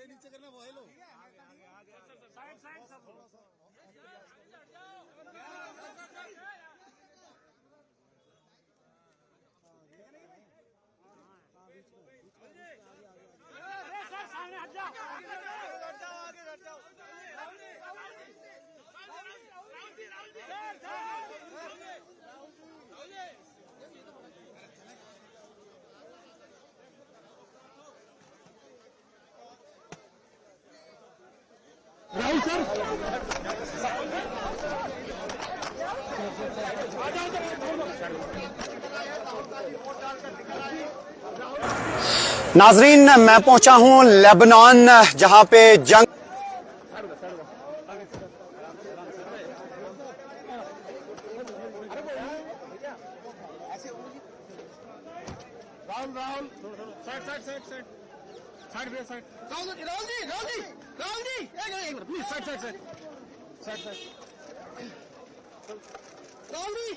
नीचे करना वो है लो साइड साइड सब सर सामने हट जाओ आगे हट जाओ राहुल सर नाजरीन, मैं पहुंचा हूं लेबनान, जहां पे जंग Rahul Rahul side side side side side पे साइड राहुल जी राहुल जी राहुल जी राहुल जी एक minute please side side side side side Rahul ji